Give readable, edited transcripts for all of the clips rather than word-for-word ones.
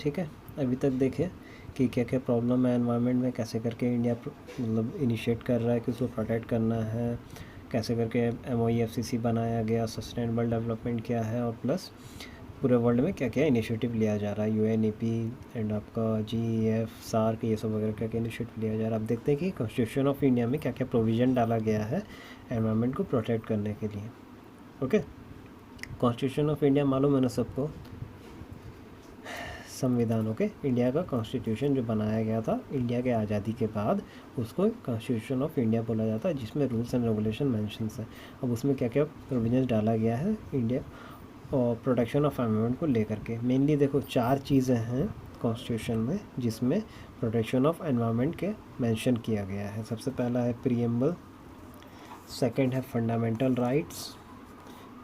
ठीक है, अभी तक देखे कि क्या क्या प्रॉब्लम है एनवायरनमेंट में, कैसे करके इंडिया मतलब इनिशिएट कर रहा है कि उसको प्रोटेक्ट करना है, कैसे करके MOEFCC बनाया गया, सस्टेनेबल डेवलपमेंट क्या है, और प्लस पूरे वर्ल्ड में क्या क्या इनिशिएटिव लिया जा रहा है, UNEP एंड आपका GEF, सार्क, ये सब वगैरह क्या क्या इनिशिएटिव लिया जा रहा है। अब देखते हैं कि कॉन्स्टिट्यूशन ऑफ इंडिया में क्या क्या प्रोविज़न डाला गया है एनवायरनमेंट को प्रोटेक्ट करने के लिए। ओके, कॉन्स्टिट्यूशन ऑफ इंडिया मालूम है ना सबको, संविधान। ओके, इंडिया का कॉन्स्टिट्यूशन जो बनाया गया था इंडिया के आज़ादी के बाद, उसको कॉन्स्टिट्यूशन ऑफ इंडिया बोला जाता है, जिसमें रूल्स एंड रेगुलेशन मेंशंस है। अब उसमें क्या क्या प्रोविजंस डाला गया है इंडिया और प्रोटेक्शन ऑफ एनवायरनमेंट को लेकर के। मेनली देखो 4 चीज़ें हैं कॉन्स्टिट्यूशन में जिसमें प्रोटेक्शन ऑफ एनवायरनमेंट के मेंशन किया गया है। सबसे पहला है प्रीएम्बल, सेकंड है फंडामेंटल राइट्स,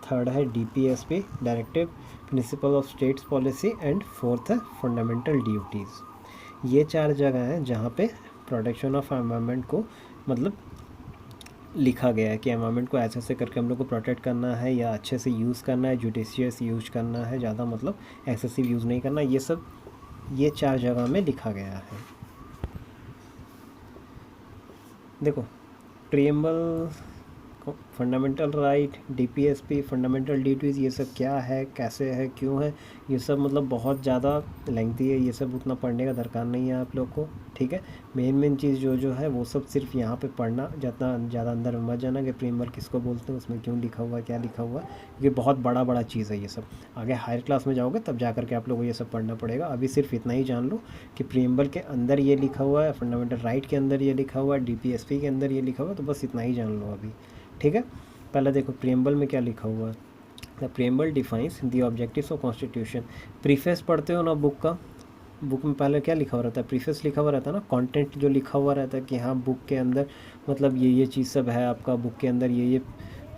थर्ड है DPSP directive principle of states policy, and fourth है फंडामेंटल ड्यूटीज़। ये 4 जगह हैं जहाँ पे प्रोटेक्शन ऑफ एनवायरनमेंट को मतलब लिखा गया है कि एनवायरनमेंट को ऐसे ऐसे करके हम लोग को प्रोटेक्ट करना है, या अच्छे से यूज़ करना है, जुडिशियस यूज करना है, ज़्यादा मतलब एक्सेसिव यूज़ नहीं करना। ये सब ये 4 जगह में लिखा गया है। देखो, preamble, fundamental right, DPSP, fundamental duties, ये सब क्या है, कैसे है, क्यों है, ये सब मतलब बहुत ज़्यादा लेंथी है, ये सब उतना पढ़ने का दरकार नहीं है आप लोग को। ठीक है, मेन चीज़ जो है वो सब सिर्फ यहाँ पे पढ़ना, जितना ज़्यादा अंदर में मत जाना कि प्रीएम्बल किसको बोलते हैं, उसमें क्यों लिखा हुआ है, क्या लिखा हुआ है, क्योंकि बहुत बड़ा चीज़ है ये सब। आगे हायर क्लास में जाओगे तब जा करके आप लोगों को ये सब पढ़ना पड़ेगा। अभी सिर्फ इतना ही जान लो कि प्रीएम्बल के अंदर ये लिखा हुआ है, फंडामेंटल राइट के अंदर ये लिखा हुआ है, DPSP के अंदर ये लिखा हुआ है, तो बस इतना ही जान लो अभी। ठीक है, पहले देखो प्रीएम्बल में क्या लिखा हुआ है। The preamble defines the objectives of constitution. Preface पढ़ते हो ना बुक का, बुक में पहले क्या लिखा हुआ रहता है, प्रीफेस लिखा हुआ रहता है ना, कंटेंट जो लिखा हुआ रहता है कि हाँ बुक के अंदर मतलब ये चीज़ सब है आपका, बुक के अंदर ये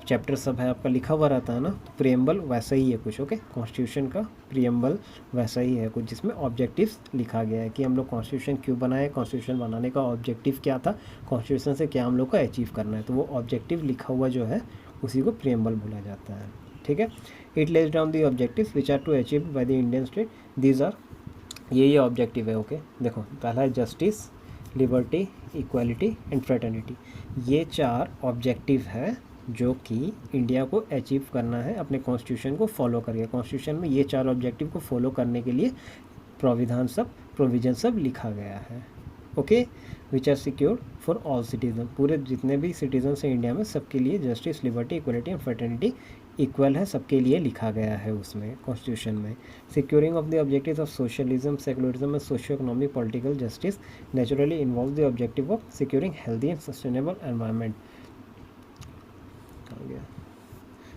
चैप्टर सब है आपका, लिखा हुआ रहता है ना। प्रीएम्बल वैसा ही है कुछ। ओके, कॉन्स्टिट्यूशन का प्रीएम्बल वैसा ही है कुछ, जिसमें ऑब्जेक्टिव्स लिखा गया है कि हम लोग कॉन्स्टिट्यूशन क्यों बनाए, कॉन्स्टिट्यूशन बनाने का ऑब्जेक्टिव क्या था, कॉन्स्टिट्यूशन से क्या हम लोग को अचीव करना है, तो वो ऑब्जेक्टिव लिखा हुआ जो है उसी को प्रीएम्बल बोला जाता है। ठीक है, it lays down the objectives which are to achieve by the Indian state, these are, ये ऑब्जेक्टिव है। ओके, देखो पहला है justice, liberty, equality and fraternity. ये 4 ऑब्जेक्टिव है जो कि इंडिया को अचीव करना है अपने कॉन्स्टिट्यूशन को फॉलो करके। कॉन्स्टिट्यूशन में ये 4 ऑब्जेक्टिव को फॉलो करने के लिए प्रोविज़न सब लिखा गया है। Okay, which are secured for all citizen, पूरे जितने भी सिटीजन हैं इंडिया में सबके लिए justice, liberty, equality and fraternity equal है, सबके लिए लिखा गया है उसमें कॉन्स्टिट्यूशन में। Securing of the objectives of socialism, secularism and socio economic political justice naturally involve the objective of securing healthy and sustainable environment,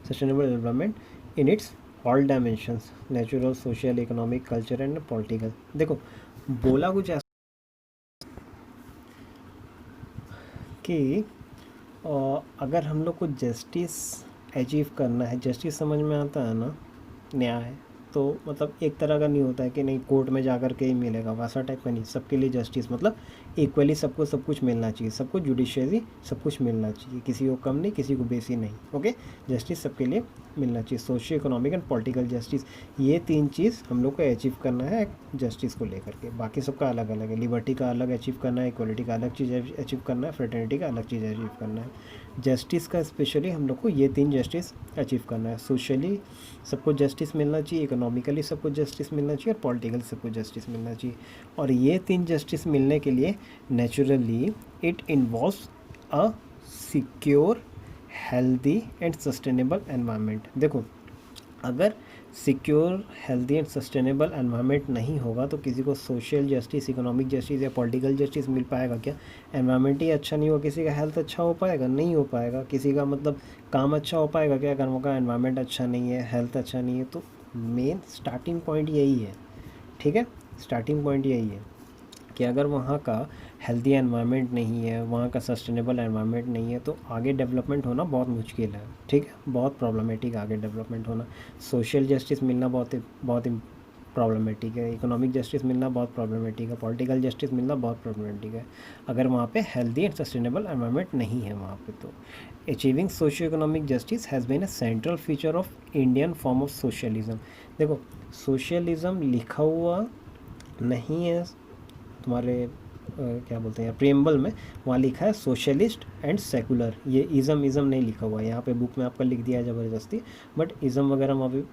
sustainable development in its all dimensions, natural, social, economic, culture and political. देखो बोला कुछ ऐसा कि अगर हम लोग को justice achieve करना है, जस्टिस समझ में आता है ना, न्याय, तो मतलब एक तरह का नहीं होता है कि नहीं कोर्ट में जा कर के ही मिलेगा, वैसा टाइप का नहीं। सबके लिए जस्टिस मतलब इक्वली सबको सब कुछ मिलना चाहिए, सबको जुडिशियरी सब कुछ मिलना चाहिए, किसी को कम नहीं, किसी को बेसी नहीं। ओके, जस्टिस सबके लिए मिलना चाहिए। Socio economic and political justice, ये 3 चीज़ हम लोग को अचीव करना है जस्टिस को लेकर के। बाकी सबका अलग अलग है, लिबर्टी का अलग अचीव करना है, इक्वलिटी का अलग चीज़ अचीव करना है, फ्रेटर्निटी का अलग चीज़ अचीव करना है। जस्टिस का स्पेशली हम लोग को ये 3 जस्टिस अचीव करना है। सोशली सबको जस्टिस मिलना चाहिए, इकोनॉमिकली सबको जस्टिस मिलना चाहिए, और पॉलिटिकल सबको जस्टिस मिलना चाहिए। और ये 3 जस्टिस मिलने के लिए naturally it involves a secure, healthy and sustainable environment. देखो अगर secure, healthy and sustainable environment नहीं होगा तो किसी को सोशल जस्टिस, इकोनॉमिक जस्टिस या पॉलिटिकल जस्टिस मिल पाएगा क्या? एनवायरनमेंट ही अच्छा नहीं हो, किसी का हेल्थ अच्छा हो पाएगा? नहीं हो पाएगा। किसी का मतलब काम अच्छा हो पाएगा क्या अगर उनका एनवायरनमेंट अच्छा नहीं है, हेल्थ अच्छा नहीं है? तो मेन स्टार्टिंग पॉइंट यही है। ठीक है, स्टार्टिंग पॉइंट यही है कि अगर वहाँ का हेल्दी एनवायरनमेंट नहीं है, वहाँ का सस्टेनेबल एनवायरनमेंट नहीं है, तो आगे डेवलपमेंट होना बहुत मुश्किल है। ठीक है, बहुत प्रॉब्लमेटिक आगे डेवलपमेंट होना। सोशल जस्टिस मिलना बहुत प्रॉब्लमेटिक है, इकोनॉमिक जस्टिस मिलना बहुत प्रॉब्लमेटिक है, पॉलिटिकल जस्टिस मिलना बहुत प्रॉब्लमेटिक है अगर वहाँ पे हेल्दी एंड सस्टेनेबल एनवायरनमेंट नहीं है वहाँ पे। तो achieving socio economic justice has been a central feature of Indian form of socialism. देखो सोशलिज्म लिखा हुआ नहीं है तुम्हारे क्या बोलते हैं प्रियम्बल में, वहाँ लिखा है सोशलिस्ट एंड सेकुलर। ये इज़म नहीं लिखा हुआ है यहाँ पे, बुक में आपका लिख दिया है ज़बरदस्ती, बट इज़म वगैरह वहाँ पे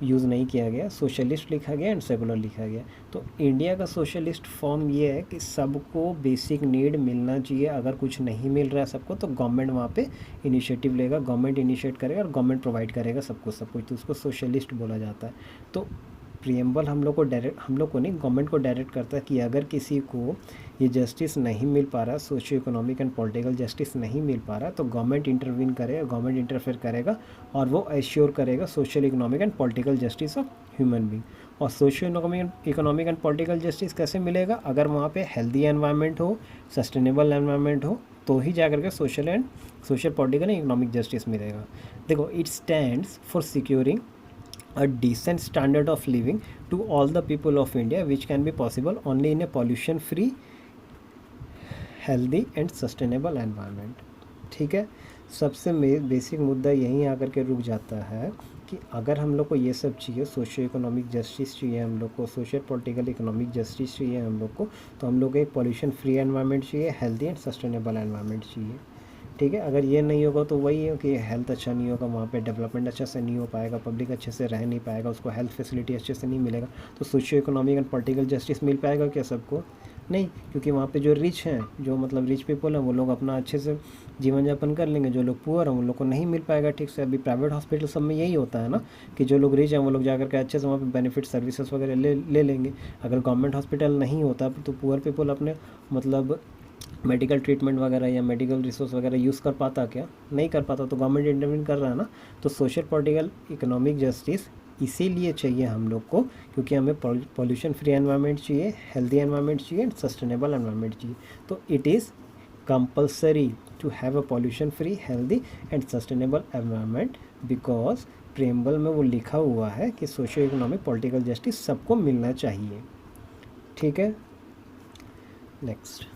यूज़ नहीं किया गया, सोशलिस्ट लिखा गया एंड सेकुलर लिखा गया। तो इंडिया का सोशलिस्ट फॉर्म ये है कि सबको बेसिक नीड मिलना चाहिए, अगर कुछ नहीं मिल रहा है सबको तो गवर्नमेंट वहाँ पे इनिशिएटिव लेगा, गवर्नमेंट इनिशिएट करेगा और गवर्नमेंट प्रोवाइड करेगा सबको सब कुछ, तो उसको सोशलिस्ट बोला जाता है। तो प्रियम्बल हम लोग को डायरेक्ट, हम लोग को नहीं, गवर्नमेंट को डायरेक्ट करता है कि अगर किसी को ये जस्टिस नहीं मिल पा रहा, socio economic and political justice नहीं मिल पा रहा, तो गवर्नमेंट इंटरवीन करेगा, गवर्नमेंट इंटरफेयर करेगा और वो एश्योर करेगा social economic and political justice of human being. और socio economic and political justice कैसे मिलेगा? अगर वहाँ पे हेल्दी एनवायरनमेंट हो, सस्टेनेबल एनवायरनमेंट हो, तो ही जा करके social political and economic justice मिलेगा। देखो, it stands for securing a decent standard of living to all the people of India, which can be possible only in a pollution free, healthy and sustainable environment। ठीक है, सबसे basic मुद्दा यहीं आकर के रुक जाता है कि अगर हम लोग को ये सब चाहिए, सोशियो इकोनॉमिक जस्टिस चाहिए हम लोग को, सोशल पॉलिटिकल इकोनॉमिक जस्टिस चाहिए हम लोग को, तो हम लोग को एक पॉल्यूशन फ्री एनवायरनमेंट चाहिए, हेल्दी एंड सस्टेनेबल एनवायरनमेंट चाहिए। ठीक है, अगर ये नहीं होगा तो वही है कि हेल्थ अच्छा नहीं होगा, वहाँ पे डेवलपमेंट अच्छे से नहीं हो पाएगा, पब्लिक अच्छे से रह नहीं पाएगा, उसको हेल्थ फैसिलिटी अच्छे से नहीं मिलेगा, तो socio economic and political justice मिल पाएगा क्या सबको? नहीं, क्योंकि वहाँ पे जो रिच हैं, जो मतलब रिच पीपल हैं, वो लोग अपना अच्छे से जीवन यापन कर लेंगे, जो लोग पुअर हैं उन लोग को नहीं मिल पाएगा ठीक से। अभी प्राइवेट हॉस्पिटल सब में यही होता है ना कि जो लोग रिच हैं वो लोग जाकर के अच्छे से वहाँ पे बेनिफिट सर्विसेज वगैरह ले लेंगे। अगर गवर्नमेंट हॉस्पिटल नहीं होता तो पुअर पीपल अपने मतलब मेडिकल ट्रीटमेंट वगैरह या मेडिकल रिसोर्स वगैरह यूज़ कर पाता क्या? नहीं कर पाता, तो गवर्नमेंट इंटरवीन कर रहा है ना। तो सोशल पॉलिटिकल इकोनॉमिक जस्टिस इसीलिए चाहिए हम लोग को क्योंकि हमें पॉल्यूशन फ्री एनवायरनमेंट चाहिए, हेल्दी एनवायरनमेंट चाहिए एंड सस्टेनेबल एनवायरनमेंट चाहिए। तो it is compulsory to have a pollution free, healthy and sustainable environment, because preamble में वो लिखा हुआ है कि सोशियो इकोनॉमिक पॉलिटिकल जस्टिस सबको मिलना चाहिए। ठीक है, नेक्स्ट।